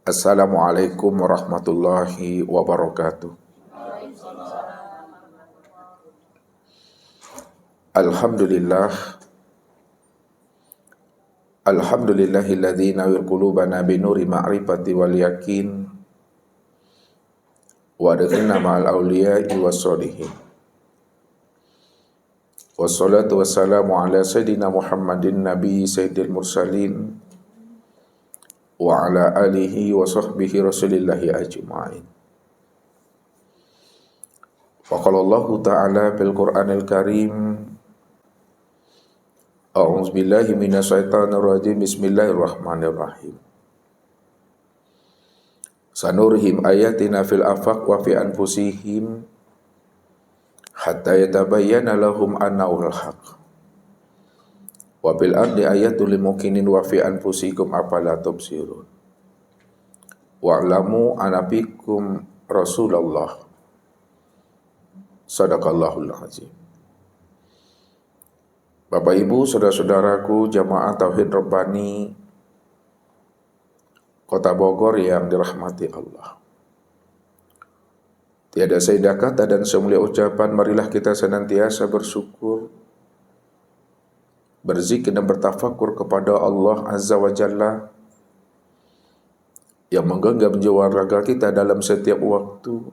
Assalamualaikum warahmatullahi wabarakatuh. Alhamdulillah. Alhamdulillahilladzi nawwir qulubana binuri ma'rifati wal yakin wa adkhilna ma'al awliya'i wassalihin. Wassalatu wassalamu ala sayyidina Muhammadin nabi sayyidil mursalin wa ala alihi wa sahbihi rasulillahi ajma'in. Wa qala Allahu ta'ala fil Qur'anil Karim, a'udzu billahi minasyaitonir rajim, bismillahirrahmanirrahim. Sanurihim ayatina fil afaq wa fi anfusihim hatta yatabayyana lahum annahul haq. Wa bil ardi ayatul lil muqinin wa fi anfusikum afala tubsirun. Wa'lamu anna fikum Rasulullah. Sadaqallahul azim. Bapak Ibu, saudara-saudaraku, jamaah Tauhid Rabbani Kota Bogor yang dirahmati Allah. Tiada sayyidah kata dan semulia ucapan, marilah kita senantiasa bersyukur, berzikir dan bertafakur kepada Allah Azza wa Jalla yang menggenggam jiwa raga kita dalam setiap waktu,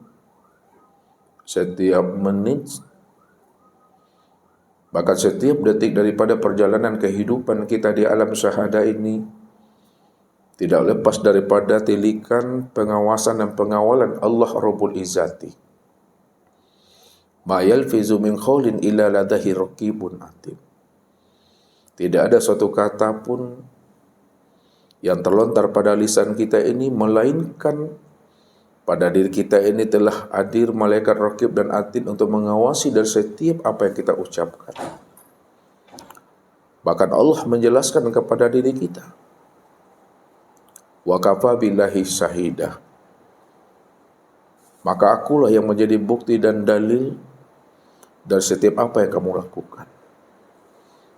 setiap menit, bahkan setiap detik daripada perjalanan kehidupan kita di alam syahada ini, tidak lepas daripada tilikan, pengawasan dan pengawalan Allah Rabbul Izzati. Ma yalfizu min qawlin illa ladaihi raqibun atid. Tidak ada suatu kata pun yang terlontar pada lisan kita ini, melainkan pada diri kita ini telah hadir malaikat raqib dan atid untuk mengawasi dari setiap apa yang kita ucapkan. Bahkan Allah menjelaskan kepada diri kita, wa kafa billahi syahidah. Maka akulah yang menjadi bukti dan dalil dari setiap apa yang kamu lakukan.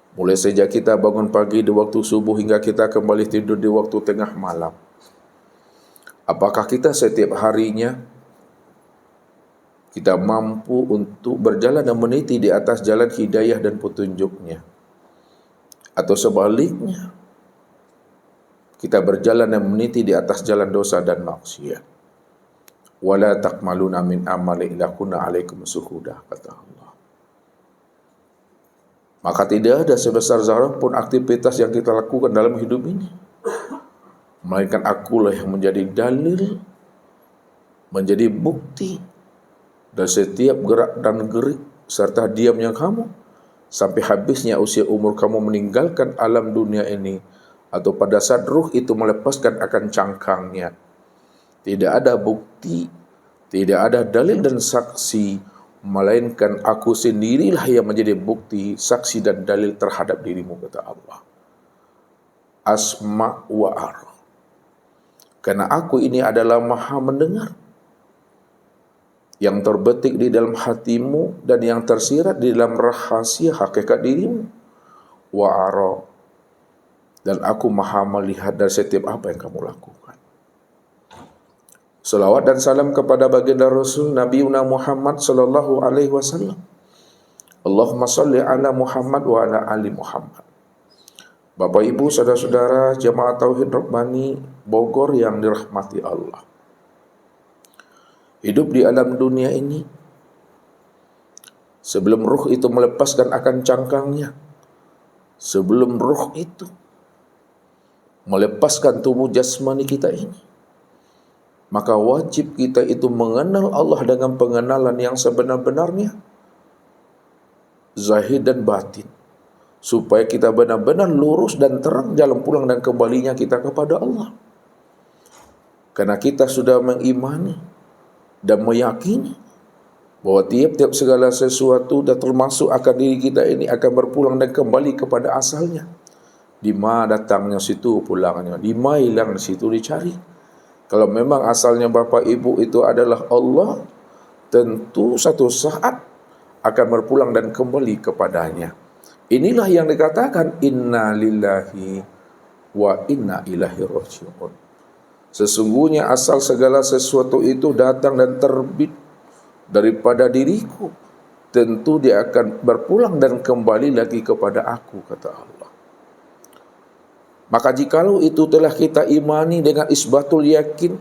Mulai sejak kita bangun pagi di waktu subuh hingga kita kembali tidur di waktu tengah malam. Apakah kita setiap harinya kita mampu untuk berjalan dan meniti di atas jalan hidayah dan petunjuknya? Atau sebaliknya, kita berjalan dan meniti di atas jalan dosa dan maksiat? Wala takmaluna min amali illa kunna alaikum syuhuda, kata Allah. Maka tidak ada sebesar zarah pun aktivitas yang kita lakukan dalam hidup ini, melainkan akulah yang menjadi dalil, menjadi bukti dari setiap gerak dan gerik serta diamnya kamu sampai habisnya usia umur kamu meninggalkan alam dunia ini, atau pada saat ruh itu melepaskan akan cangkangnya. Tidak ada bukti, tidak ada dalil dan saksi, melainkan aku sendirilah yang menjadi bukti, saksi dan dalil terhadap dirimu, kata Allah. Asma wa ara. Karena aku ini adalah maha mendengar yang terbetik di dalam hatimu dan yang tersirat di dalam rahasia hakikat dirimu. Wa ara. Dan aku maha melihat dari setiap apa yang kamu lakukan. Salawat dan salam kepada baginda Rasul Nabi Muhammad sallallahu alaihi wasallam. Allahumma salli ala Muhammad wa ala ali Muhammad. Bapak Ibu, saudara-saudara jamaah Tauhid Rabbani Bogor yang dirahmati Allah. Hidup di alam dunia ini, sebelum ruh itu melepaskan akan cangkangnya, sebelum ruh itu melepaskan tubuh jasmani kita ini, maka wajib kita itu mengenal Allah dengan pengenalan yang sebenar-benarnya, zahir dan batin, supaya kita benar-benar lurus dan terang dalam pulang dan kembalinya kita kepada Allah. Karena kita sudah mengimani dan meyakini bahwa tiap-tiap segala sesuatu dan termasuk akan diri kita ini akan berpulang dan kembali kepada asalnya. Di mana datangnya situ pulangnya, di mana hilang di situ dicari. Kalau memang asalnya Bapak Ibu itu adalah Allah, tentu satu saat akan berpulang dan kembali kepadanya. Inilah yang dikatakan inna lillahi wa inna ilaihi raji'un. Sesungguhnya asal segala sesuatu itu datang dan terbit daripada diriku, tentu dia akan berpulang dan kembali lagi kepada aku, kata Allah. Maka jikalau itu telah kita imani dengan isbatul yakin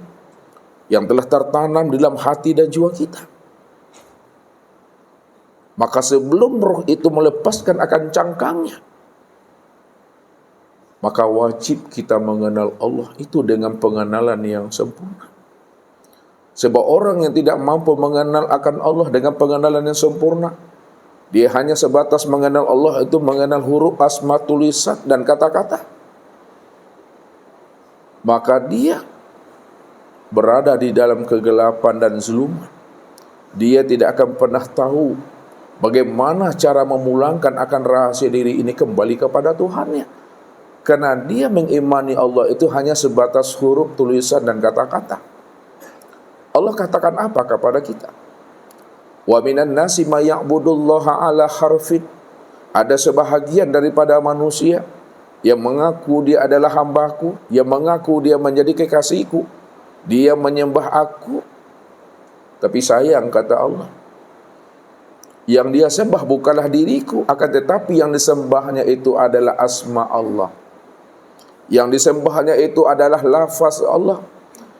yang telah tertanam dalam hati dan jiwa kita, maka sebelum roh itu melepaskan akan cangkangnya, maka wajib kita mengenal Allah itu dengan pengenalan yang sempurna. Sebab orang yang tidak mampu mengenal akan Allah dengan pengenalan yang sempurna, dia hanya sebatas mengenal Allah itu mengenal huruf, asma, tulisan, dan kata-kata, maka dia berada di dalam kegelapan dan zuluman. Dia tidak akan pernah tahu bagaimana cara memulangkan akan rahasia diri ini kembali kepada Tuhannya. Karena dia mengimani Allah itu hanya sebatas huruf, tulisan, dan kata-kata. Allah katakan apa kepada kita? Wa minan nasi may ya'budullaha ala harfin. Ada sebahagian daripada manusia yang mengaku dia adalah hambaku, yang mengaku dia menjadi kekasihku, dia menyembah aku. Tapi sayang, kata Allah, yang dia sembah bukanlah diriku, akan tetapi yang disembahnya itu adalah asma Allah. Yang disembahnya itu adalah lafaz Allah.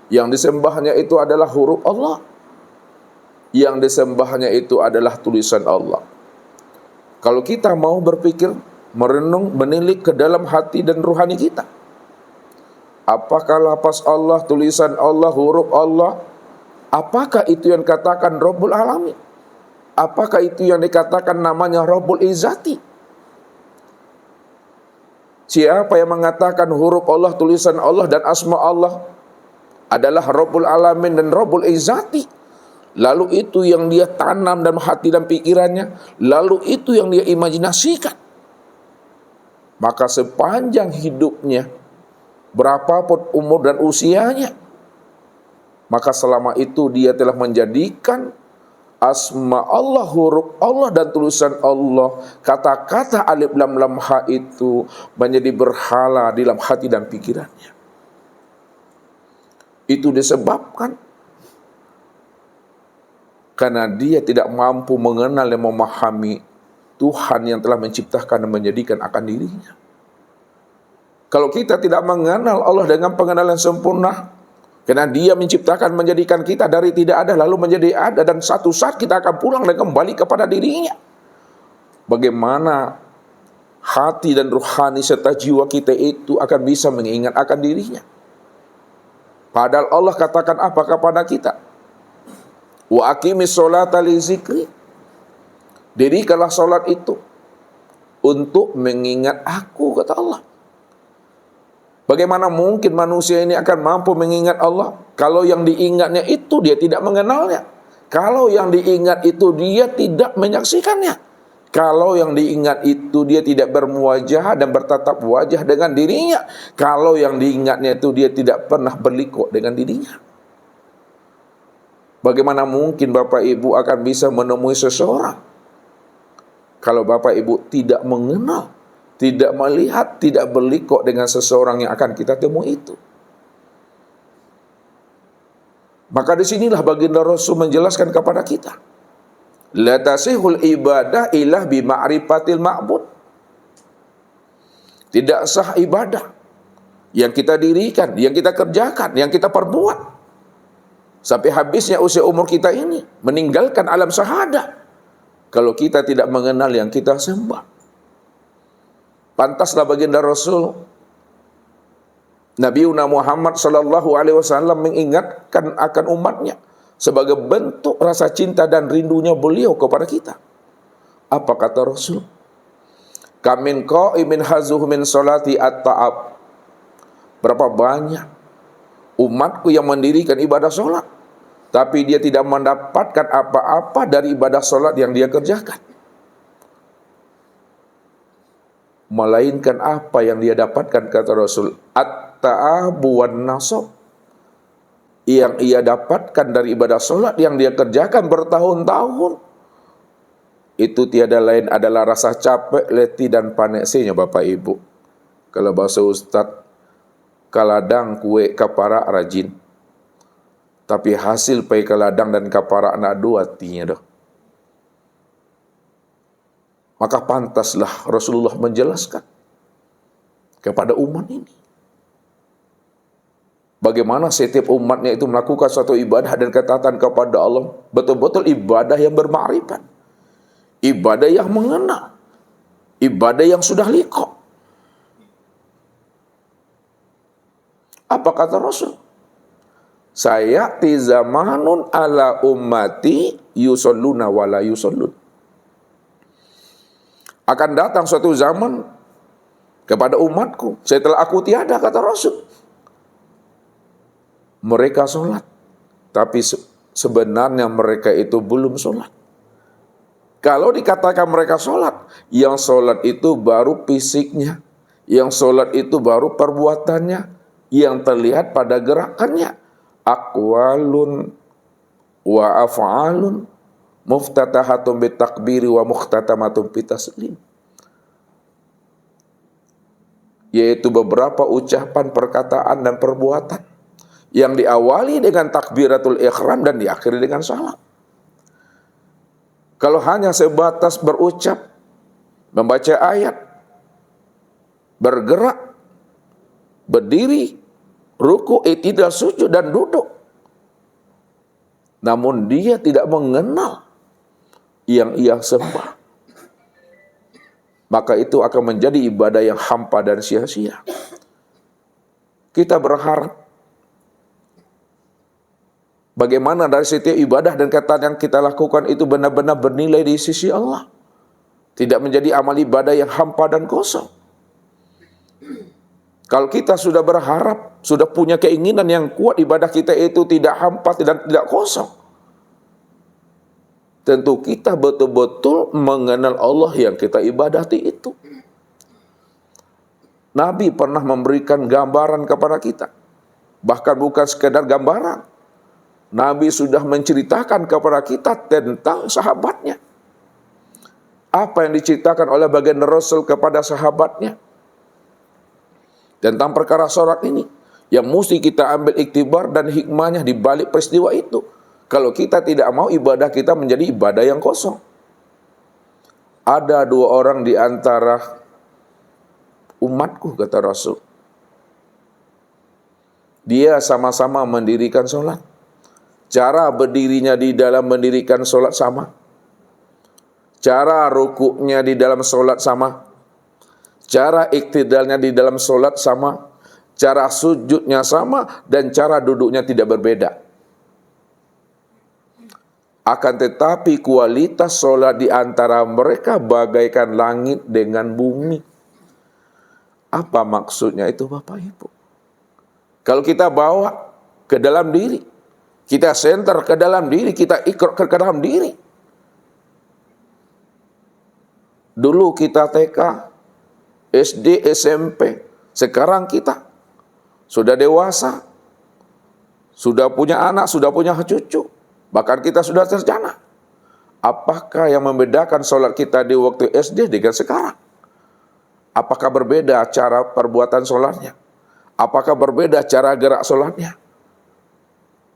Yang disembahnya itu adalah huruf Allah. Yang disembahnya itu adalah tulisan Allah. Kalau kita mau berpikir, merenung, menilik ke dalam hati dan ruhani kita, apakah lafaz Allah, tulisan Allah, huruf Allah, apakah itu yang dikatakan Rabbul Alamin? Apakah itu yang dikatakan namanya Rabbul Izzati? Siapa yang mengatakan huruf Allah, tulisan Allah, dan asma Allah adalah Rabbul Alamin dan Rabbul Izzati, lalu itu yang dia tanam dalam hati dan pikirannya, lalu itu yang dia imajinasikan, maka sepanjang hidupnya, berapapun umur dan usianya, maka selama itu dia telah menjadikan asma Allah, huruf Allah, dan tulisan Allah, kata-kata alif lam lam ha itu menjadi berhala di dalam hati dan pikirannya. Itu disebabkan karena dia tidak mampu mengenal dan memahami Tuhan yang telah menciptakan dan menjadikan akan dirinya. Kalau kita tidak mengenal Allah dengan pengenalan sempurna, karena dia menciptakan, menjadikan kita dari tidak ada lalu menjadi ada, dan satu saat kita akan pulang dan kembali kepada dirinya, bagaimana hati dan rohani serta jiwa kita itu akan bisa mengingat akan dirinya? Padahal Allah katakan apa kepada kita? Wa aqimis sholata li zikri. Dirikanlah salat itu untuk mengingat aku, kata Allah. Bagaimana mungkin manusia ini akan mampu mengingat Allah kalau yang diingatnya itu dia tidak mengenalnya? Kalau yang diingat itu dia tidak menyaksikannya? Kalau yang diingat itu dia tidak bermuwajah dan bertatap wajah dengan dirinya? Kalau yang diingatnya itu dia tidak pernah berliku dengan dirinya? Bagaimana mungkin Bapak Ibu akan bisa menemui seseorang kalau Bapak Ibu tidak mengenal, tidak melihat, tidak berliku dengan seseorang yang akan kita temui itu? Maka disinilah baginda Rasul menjelaskan kepada kita, la tasihul ibadah ilah bima'rifatil ma'bud. Tidak sah ibadah yang kita dirikan, yang kita kerjakan, yang kita perbuat sampai habisnya usia umur kita ini, meninggalkan alam syahadah, kalau kita tidak mengenal yang kita sembah. Pantaslah baginda Rasul Nabiuna Muhammad sallallahu alaihi wasallam mengingatkan akan umatnya sebagai bentuk rasa cinta dan rindunya beliau kepada kita. Apa kata Rasul? Kamin qaimin hazuh min salati at-ta'ab. Berapa banyak umatku yang mendirikan ibadah solat, tapi dia tidak mendapatkan apa-apa dari ibadah solat yang dia kerjakan, melainkan apa yang dia dapatkan, kata Rasul, at-ta'abu wan nasab. Yang ia dapatkan dari ibadah solat yang dia kerjakan bertahun-tahun, itu tiada lain adalah rasa capek, letih, dan paneksinya, Bapak Ibu. Kalau bahasa Ustadz, kaladang kue kapara rajin. Tapi hasil pai kaladang dan kapara anak dua tinya dah. Maka pantaslah Rasulullah menjelaskan kepada umat ini bagaimana setiap umatnya itu melakukan suatu ibadah dan ketaatan kepada Allah, betul-betul ibadah yang bermakrifat, ibadah yang mengenal, ibadah yang sudah liqah. Apa kata Rasul? Sayati zamanun ala ummati yusalluna wala yusallun. Akan datang suatu zaman kepada umatku setelah aku tiada, kata Rasul. Mereka sholat, tapi sebenarnya mereka itu belum sholat. Kalau dikatakan mereka sholat, yang sholat itu baru fisiknya, yang sholat itu baru perbuatannya, yang terlihat pada gerakannya. Aqwalun wa af'alun muftatahatun bitakbiri wa mukhtatamatun bitaslim. Yaitu beberapa ucapan, perkataan, dan perbuatan yang diawali dengan takbiratul ihram dan diakhiri dengan salam. Kalau hanya sebatas berucap, membaca ayat, bergerak, berdiri, ruku, i'tidal, sujud, dan duduk, namun dia tidak mengenal yang ia sembah, maka itu akan menjadi ibadah yang hampa dan sia-sia. Kita berharap bagaimana dari setiap ibadah dan kata yang kita lakukan itu benar-benar bernilai di sisi Allah, tidak menjadi amal ibadah yang hampa dan kosong. Kalau kita sudah berharap, sudah punya keinginan yang kuat ibadah kita itu tidak hampa dan tidak kosong, tentu kita betul-betul mengenal Allah yang kita ibadati itu. Nabi pernah memberikan gambaran kepada kita. Bahkan bukan sekedar gambaran. Nabi sudah menceritakan kepada kita tentang sahabatnya. Apa yang diceritakan oleh baginda Rasul kepada sahabatnya tentang perkara sholat ini, yang mesti kita ambil iktibar dan hikmahnya di balik peristiwa itu. Kalau kita tidak mau ibadah kita menjadi ibadah yang kosong. Ada dua orang di antara umatku, kata Rasul. Dia sama-sama mendirikan sholat. Cara berdirinya di dalam mendirikan sholat sama. Cara rukuknya di dalam sholat sama. Cara iktidalnya di dalam sholat sama, cara sujudnya sama, dan cara duduknya tidak berbeda. Akan tetapi kualitas sholat di antara mereka bagaikan langit dengan bumi. Apa maksudnya itu Bapak Ibu? Kalau kita bawa ke dalam diri, kita senter ke dalam diri, kita ikrar ke dalam diri. Dulu kita TK, SD, SMP, sekarang kita sudah dewasa, sudah punya anak, sudah punya cucu, bahkan kita sudah sarjana. Apakah yang membedakan sholat kita di waktu SD dengan sekarang? Apakah berbeda cara perbuatan sholatnya? Apakah berbeda cara gerak sholatnya?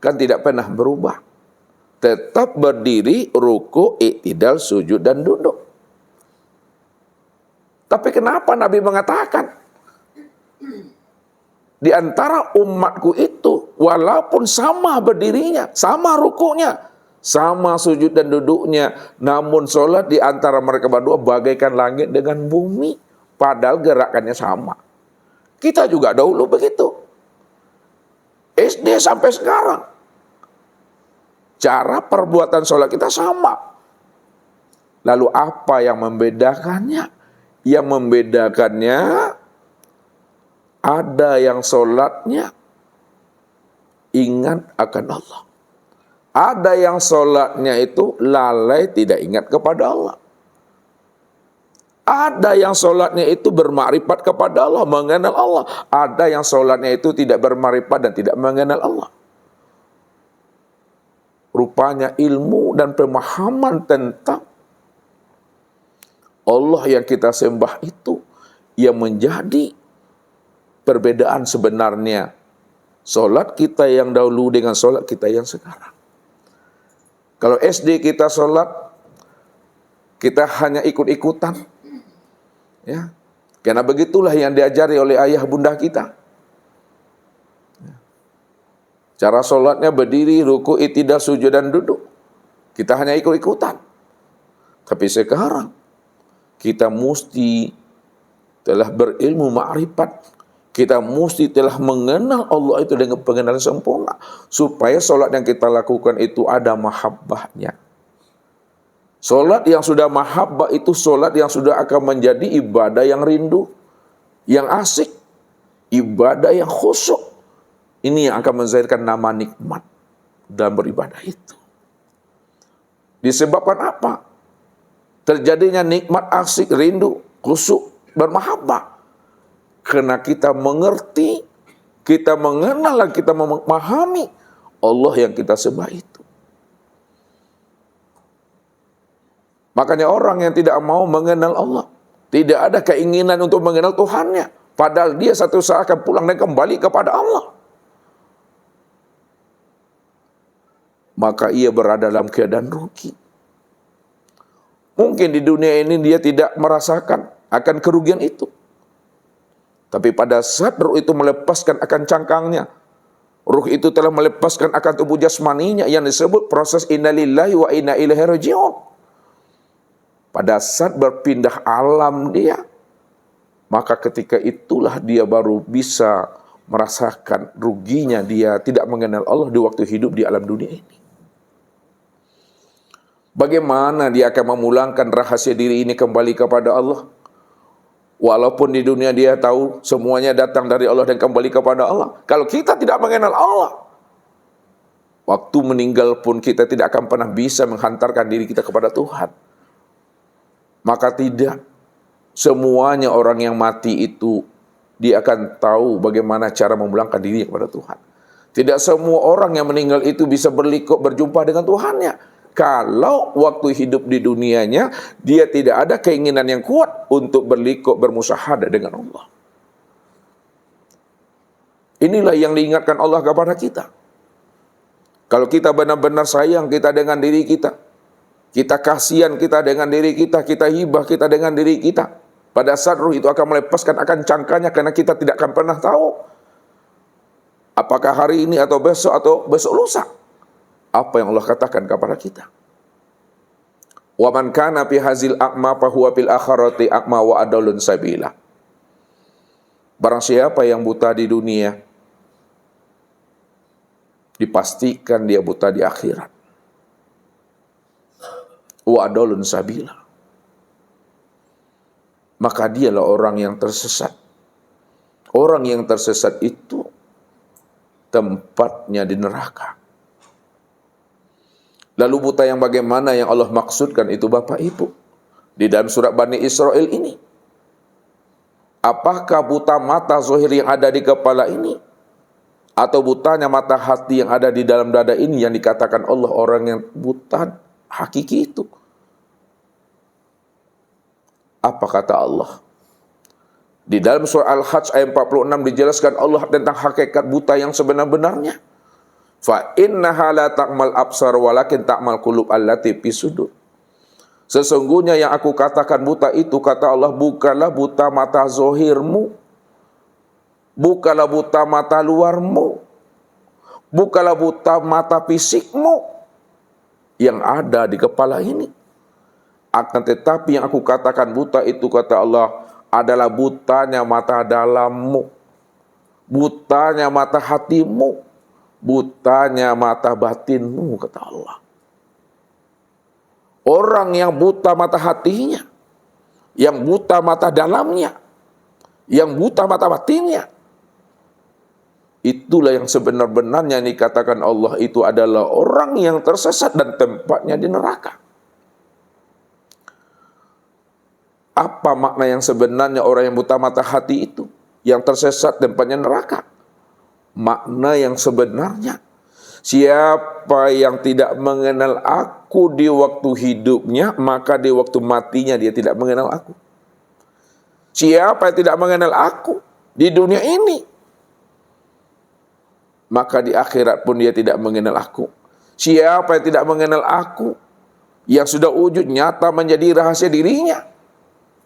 Kan tidak pernah berubah. Tetap berdiri, ruku, i'tidal, sujud, dan duduk. Tapi kenapa Nabi mengatakan di antara umatku itu walaupun sama berdirinya, sama rukunya, sama sujud dan duduknya, namun sholat di antara mereka berdua bagaikan langit dengan bumi, padahal gerakannya sama. Kita juga dahulu begitu. SD sampai sekarang. Cara perbuatan sholat kita sama. Lalu apa yang membedakannya? Yang membedakannya, ada yang sholatnya ingat akan Allah. Ada yang sholatnya itu lalai, tidak ingat kepada Allah. Ada yang sholatnya itu bermakrifat kepada Allah, mengenal Allah. Ada yang sholatnya itu tidak bermakrifat dan tidak mengenal Allah. Rupanya ilmu dan pemahaman tentang Allah yang kita sembah itu yang menjadi perbedaan sebenarnya solat kita yang dahulu dengan solat kita yang sekarang. Kalau SD kita solat, kita hanya ikut-ikutan, ya, karena begitulah yang diajari oleh ayah bunda kita. Cara solatnya berdiri, ruku, i'tidal, sujud dan duduk. Kita hanya ikut-ikutan. Tapi sekarang kita mesti telah berilmu ma'rifat. Kita mesti telah mengenal Allah itu dengan pengenalan sempurna. Supaya solat yang kita lakukan itu ada mahabbahnya. Solat yang sudah mahabbah itu solat yang sudah akan menjadi ibadah yang rindu, yang asik, ibadah yang khusyuk. Ini yang akan menzahirkan nama nikmat dalam beribadah itu. Disebabkan apa? Terjadinya nikmat, asik, rindu, khusyuk, bermahabbah. Karena kita mengerti, kita mengenal, kita memahami Allah yang kita sembah itu. Makanya orang yang tidak mau mengenal Allah, tidak ada keinginan untuk mengenal Tuhannya. Padahal dia satu saat akan pulang dan kembali kepada Allah. Maka ia berada dalam keadaan rugi. Mungkin di dunia ini dia tidak merasakan akan kerugian itu. Tapi pada saat ruh itu melepaskan akan cangkangnya, ruh itu telah melepaskan akan tubuh jasmaninya yang disebut proses inna lillahi wa inna ilaihi raji'un. Pada saat berpindah alam dia, maka ketika itulah dia baru bisa merasakan ruginya dia tidak mengenal Allah di waktu hidup di alam dunia ini. Bagaimana dia akan memulangkan rahasia diri ini kembali kepada Allah? Walaupun di dunia dia tahu semuanya datang dari Allah dan kembali kepada Allah. Kalau kita tidak mengenal Allah, waktu meninggal pun kita tidak akan pernah bisa menghantarkan diri kita kepada Tuhan. Maka tidak semuanya orang yang mati itu dia akan tahu bagaimana cara memulangkan diri kepada Tuhan. Tidak semua orang yang meninggal itu bisa berjumpa dengan Tuhannya. Kalau waktu hidup di dunianya, dia tidak ada keinginan yang kuat untuk berlikuk bermusyahadah dengan Allah. Inilah yang diingatkan Allah kepada kita. Kalau kita benar-benar sayang kita dengan diri kita, kita kasihan kita dengan diri kita, kita hibah kita dengan diri kita, pada saat ruh itu akan melepaskan akan cangkanya karena kita tidak akan pernah tahu apakah hari ini atau besok lusa. Apa yang Allah katakan kepada kita? Wa man kana fi hazil a'ma fa huwa fil akhirati a'ma wa adallun sabila. Barang siapa yang buta di dunia, dipastikan dia buta di akhirat. Wa adallun sabila. Maka dialah orang yang tersesat. Orang yang tersesat itu tempatnya di neraka. Lalu buta yang bagaimana yang Allah maksudkan itu Bapak Ibu? Di dalam surat Bani Israel ini. Apakah buta mata zahir yang ada di kepala ini? Atau butanya mata hati yang ada di dalam dada ini yang dikatakan Allah orang yang buta hakiki itu? Apa kata Allah? Di dalam surah Al-Hajj ayat 46 dijelaskan Allah tentang hakikat buta yang sebenar-benarnya. Fa innaha la ta'mal absar walakin ta'mal qulub allati fi sudur. Sesungguhnya yang aku katakan buta itu kata Allah bukanlah buta mata zahirmu, bukanlah buta mata luarmu, bukanlah buta mata fisikmu yang ada di kepala ini. Akan tetapi yang aku katakan buta itu kata Allah adalah butanya mata dalammu, butanya mata hatimu, butanya mata batinmu, kata Allah. Orang yang buta mata hatinya, yang buta mata dalamnya, yang buta mata batinnya, itulah yang sebenar-benarnya dikatakan Allah itu adalah orang yang tersesat dan tempatnya di neraka. Apa makna yang sebenarnya orang yang buta mata hati itu, yang tersesat tempatnya neraka? Makna yang sebenarnya, siapa yang tidak mengenal aku di waktu hidupnya, maka di waktu matinya dia tidak mengenal aku. Siapa yang tidak mengenal aku, di dunia ini, maka di akhirat pun dia tidak mengenal aku. Siapa yang tidak mengenal aku, yang sudah wujud nyata menjadi rahasia dirinya,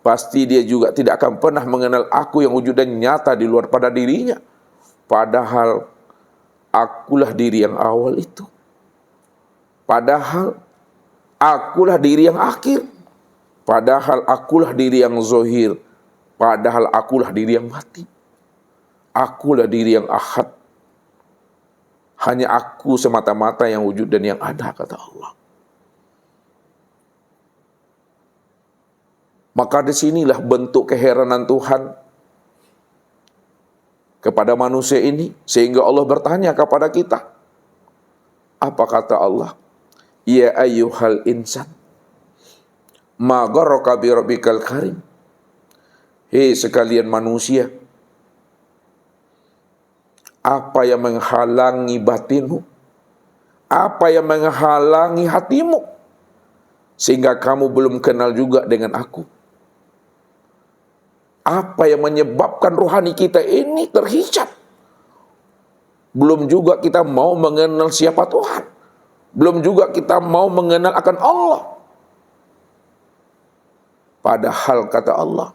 pasti dia juga tidak akan pernah mengenal aku yang wujud dan nyata di luar pada dirinya. Padahal akulah diri yang awal itu. Padahal akulah diri yang akhir. Padahal akulah diri yang zohir. Padahal akulah diri yang mati. Akulah diri yang ahad. Hanya aku semata-mata yang wujud dan yang ada, kata Allah. Maka disinilah bentuk keheranan Tuhan kepada manusia ini, sehingga Allah bertanya kepada kita. Apa kata Allah? Ya ayyuhal insan, ma gharraka bi rabbikal karim. Hei sekalian manusia, apa yang menghalangi batinmu? Apa yang menghalangi hatimu? Sehingga kamu belum kenal juga dengan aku. Apa yang menyebabkan rohani kita ini terhijab? Belum juga kita mau mengenal siapa Tuhan. Belum juga kita mau mengenal akan Allah. Padahal kata Allah,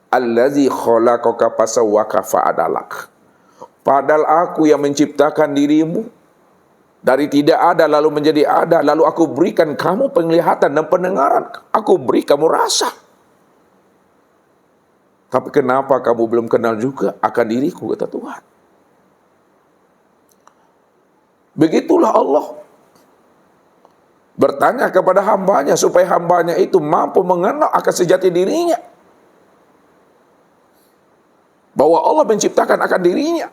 Allazi khalaqaka fasawwaka fa'adalak. Padahal aku yang menciptakan dirimu dari tidak ada lalu menjadi ada, lalu aku berikan kamu penglihatan dan pendengaran, aku beri kamu rasa. Tapi kenapa kamu belum kenal juga akan diriku, kata Tuhan. Begitulah Allah bertanya kepada hambanya supaya hambanya itu mampu mengenal akan sejati dirinya. Bahwa Allah menciptakan akan dirinya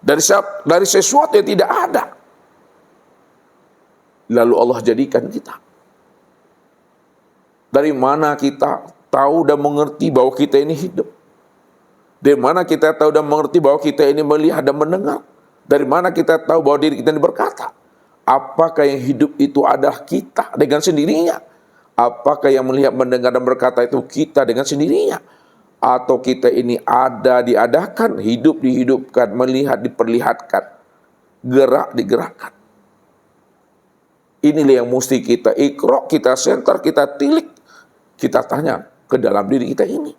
dari sesuatu yang tidak ada. Lalu Allah jadikan kita. Dari mana kita tahu dan mengerti bahwa kita ini hidup? Dari mana kita tahu dan mengerti bahwa kita ini melihat dan mendengar? Dari mana kita tahu bahwa diri kita ini berkata? Apakah yang hidup itu adalah kita dengan sendirinya? Apakah yang melihat, mendengar dan berkata itu kita dengan sendirinya? Atau kita ini ada diadakan, hidup dihidupkan, melihat diperlihatkan, gerak digerakkan? Inilah yang mesti kita ikrok, kita senter, kita tilik, kita tanya ke dalam diri kita ini.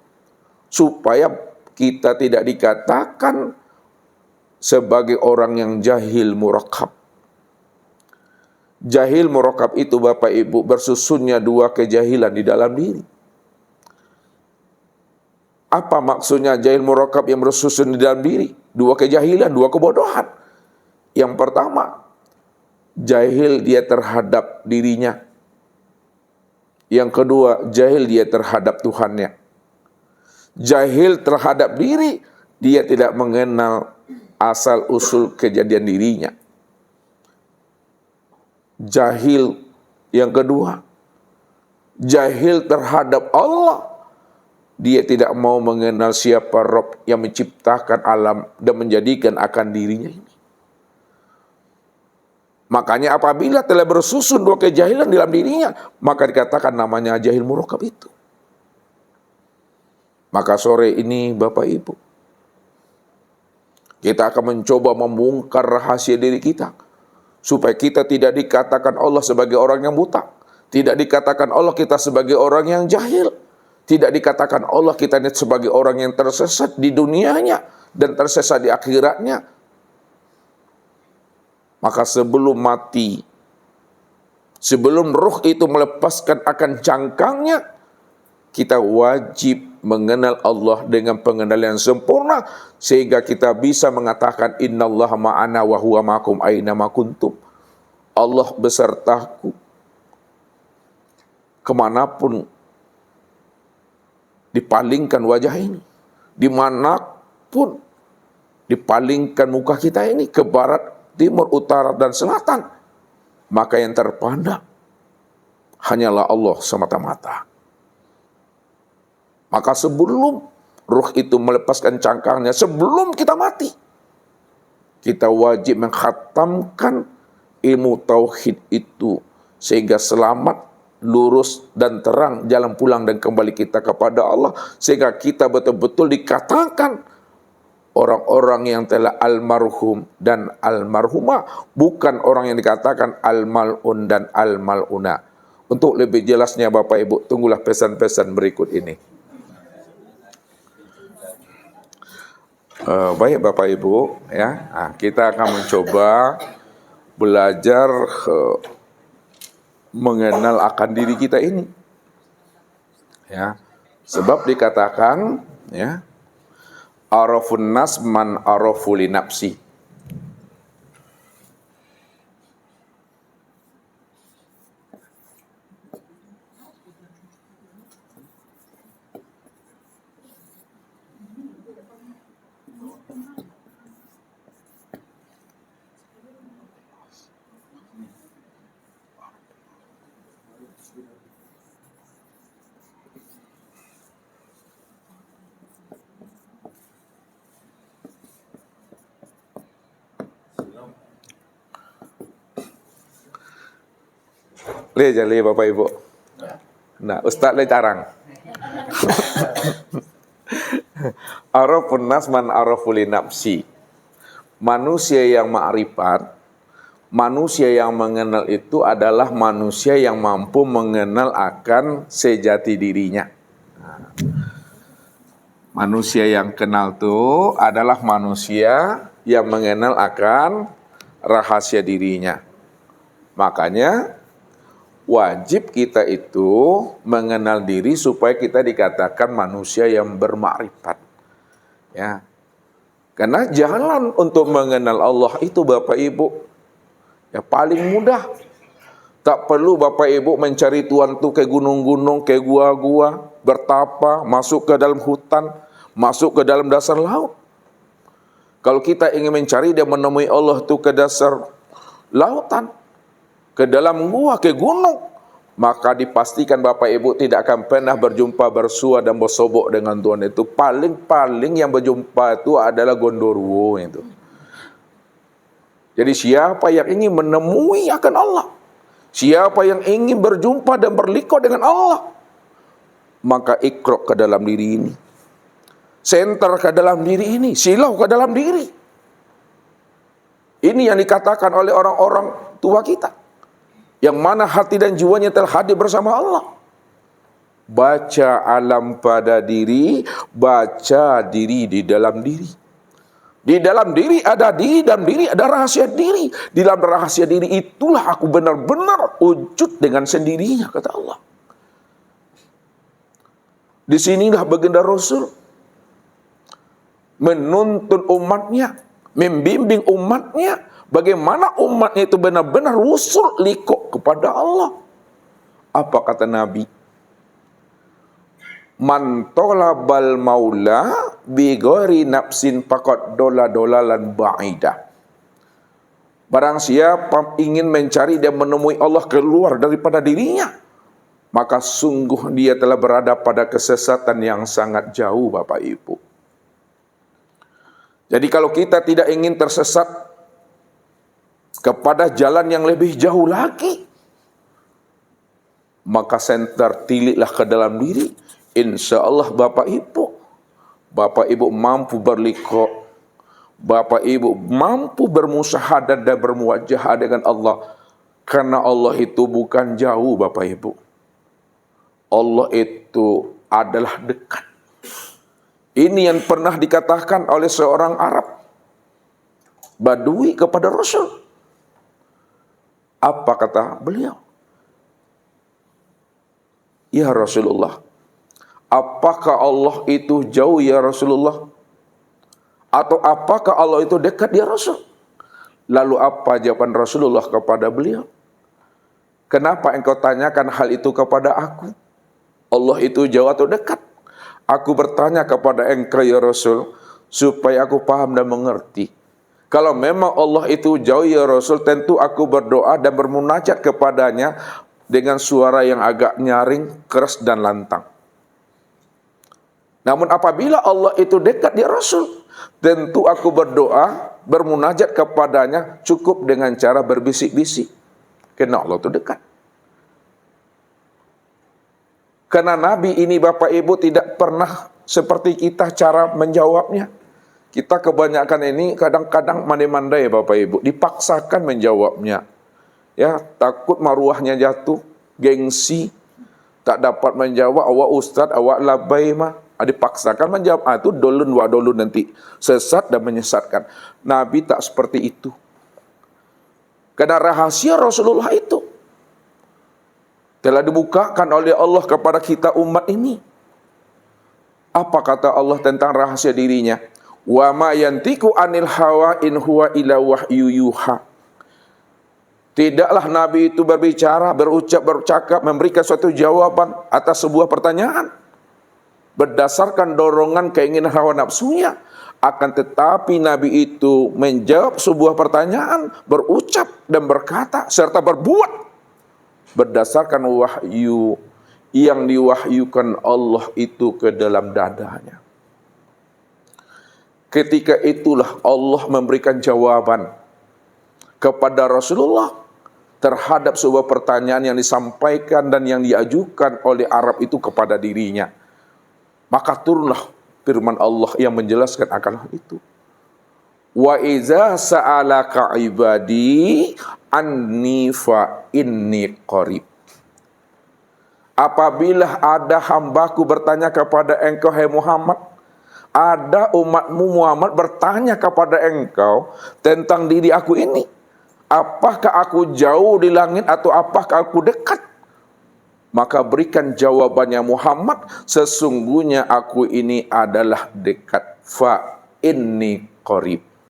Supaya kita tidak dikatakan sebagai orang yang jahil murakab. Jahil murakab itu Bapak Ibu bersusunnya dua kejahilan di dalam diri. Apa maksudnya jahil murakab yang bersusun di dalam diri? Dua kejahilan, dua kebodohan. Yang pertama, jahil dia terhadap dirinya. Yang kedua, jahil dia terhadap Tuhannya. Jahil terhadap diri, dia tidak mengenal asal-usul kejadian dirinya. Jahil yang kedua, jahil terhadap Allah. Dia tidak mau mengenal siapa Rabb yang menciptakan alam dan menjadikan akan dirinya ini. Makanya apabila telah bersusun dua kejahilan dalam dirinya, maka dikatakan namanya jahil murakab itu. Maka sore ini Bapak Ibu, kita akan mencoba membongkar rahasia diri kita. Supaya kita tidak dikatakan Allah sebagai orang yang buta. Tidak dikatakan Allah kita sebagai orang yang jahil. Tidak dikatakan Allah kita sebagai orang yang tersesat di dunianya dan tersesat di akhiratnya. Maka sebelum mati, sebelum ruh itu melepaskan akan cangkangnya, kita wajib mengenal Allah dengan pengenalan yang sempurna, sehingga kita bisa mengatakan innallaha ma'ana wa huwa ma'akum aina ma kuntum. Allah besertaku kemanapun dipalingkan wajah ini, dimanapun dipalingkan muka kita ini, ke barat, timur, utara, dan selatan, maka yang terpandang hanyalah Allah semata-mata. Maka sebelum ruh itu melepaskan cangkangnya, sebelum kita mati, kita wajib mengkhatamkan ilmu tauhid itu, sehingga selamat, lurus, dan terang jalan pulang dan kembali kita kepada Allah, sehingga kita betul-betul dikatakan orang-orang yang telah almarhum dan almarhumah, bukan orang yang dikatakan almalun dan almaluna. Untuk lebih jelasnya Bapak Ibu, tunggulah pesan-pesan berikut ini. Baik Bapak Ibu, ya, kita akan mencoba belajar mengenal akan diri kita ini, ya. Sebab dikatakan, ya, arafun nas man arafu li nafsi. Le jali Bapak Ibu. Nah, Ustaz le carang. Arafun nas man arafu li nafsi. Manusia yang ma'rifat, manusia yang mengenal itu adalah manusia yang mampu mengenal akan sejati dirinya. Manusia yang kenal itu adalah manusia yang mengenal akan rahasia dirinya. Makanya wajib kita itu mengenal diri supaya kita dikatakan manusia yang bermakrifat. Ya. Karena jalan untuk mengenal Allah itu Bapak Ibu, ya paling mudah. Tak perlu Bapak Ibu mencari Tuhan itu ke gunung-gunung, ke gua-gua, bertapa, masuk ke dalam hutan, masuk ke dalam dasar laut. Kalau kita ingin mencari dan menemui Allah itu ke dasar lautan, ke dalam gua, ke gunung, maka dipastikan Bapak Ibu tidak akan pernah berjumpa bersua dan bersobok dengan Tuhan itu. Paling-paling yang berjumpa itu adalah gondoruo itu. Jadi siapa yang ingin menemui akan Allah, siapa yang ingin berjumpa dan berliku dengan Allah, maka ikrok ke dalam diri ini, senter ke dalam diri ini, silau ke dalam diri. Ini yang dikatakan oleh orang-orang tua kita, yang mana hati dan jiwanya telah hadir bersama Allah. Baca alam pada diri, baca diri di dalam diri. Di dalam diri ada diri, dalam diri ada rahasia diri. Di dalam rahasia diri itulah aku benar-benar wujud dengan sendirinya, kata Allah. Di sinilah baginda Rasul menuntun umatnya, membimbing umatnya, bagaimana umatnya itu benar-benar wusul likuk kepada Allah. Apa kata Nabi? Man tolabal maula bi ghairi nafsin faqad dolalan ba'ida. Barang siapa ingin mencari dan menemui Allah keluar daripada dirinya, maka sungguh dia telah berada pada kesesatan yang sangat jauh, Bapak Ibu. Jadi kalau kita tidak ingin tersesat kepada jalan yang lebih jauh lagi, maka senter tiliklah ke dalam diri. Insya Allah Bapak Ibu mampu berliku, Bapak Ibu mampu bermusyahadat dan bermuwajahah dengan Allah. Karena Allah itu bukan jauh Bapak Ibu, Allah itu adalah dekat. Ini yang pernah dikatakan oleh seorang Arab Badui kepada Rasul. Apa kata beliau? Ya Rasulullah, apakah Allah itu jauh ya Rasulullah? Atau apakah Allah itu dekat ya Rasul? Lalu apa jawaban Rasulullah kepada beliau? Kenapa engkau tanyakan hal itu kepada aku? Allah itu jauh atau dekat? Aku bertanya kepada engkau ya Rasul, supaya aku paham dan mengerti. Kalau memang Allah itu jauh ya Rasul, tentu aku berdoa dan bermunajat kepadanya dengan suara yang agak nyaring, keras dan lantang. Namun apabila Allah itu dekat ya Rasul, tentu aku berdoa, bermunajat kepadanya cukup dengan cara berbisik-bisik. Karena Allah itu dekat. Karena Nabi ini Bapak Ibu tidak pernah seperti kita cara menjawabnya. Kita kebanyakan ini kadang-kadang mandai-mandai Bapak Ibu, dipaksakan menjawabnya. Ya, takut maruahnya jatuh, gengsi, tak dapat menjawab, awak ustaz, awak labai mah. Dipaksakan menjawab, itu dolun wa dolun nanti. Sesat dan menyesatkan. Nabi tak seperti itu. Karena rahasia Rasulullah itu telah dibukakan oleh Allah kepada kita umat ini. Apa kata Allah tentang rahasia dirinya? Wa ma yantiqu anil hawa in huwa illa wahyu yuha. Tidaklah Nabi itu berbicara, bercakap, memberikan suatu jawaban atas sebuah pertanyaan berdasarkan dorongan keinginan hawa nafsunya. Akan tetapi Nabi itu menjawab sebuah pertanyaan, berucap dan berkata serta berbuat berdasarkan wahyu yang diwahyukan Allah itu ke dalam dadanya. Ketika itulah Allah memberikan jawaban kepada Rasulullah terhadap sebuah pertanyaan yang disampaikan dan yang diajukan oleh Arab itu kepada dirinya. Maka turunlah firman Allah yang menjelaskan akan hal itu. Wa iza sa'alaka ibadi anni fa inni qarib. Apabila ada hambaku bertanya kepada engkau, hai Muhammad, ada umatmu Muhammad bertanya kepada engkau tentang diri aku ini, apakah aku jauh di langit atau apakah aku dekat? Maka berikan jawabannya Muhammad, sesungguhnya aku ini adalah dekat. Fa inni qarib.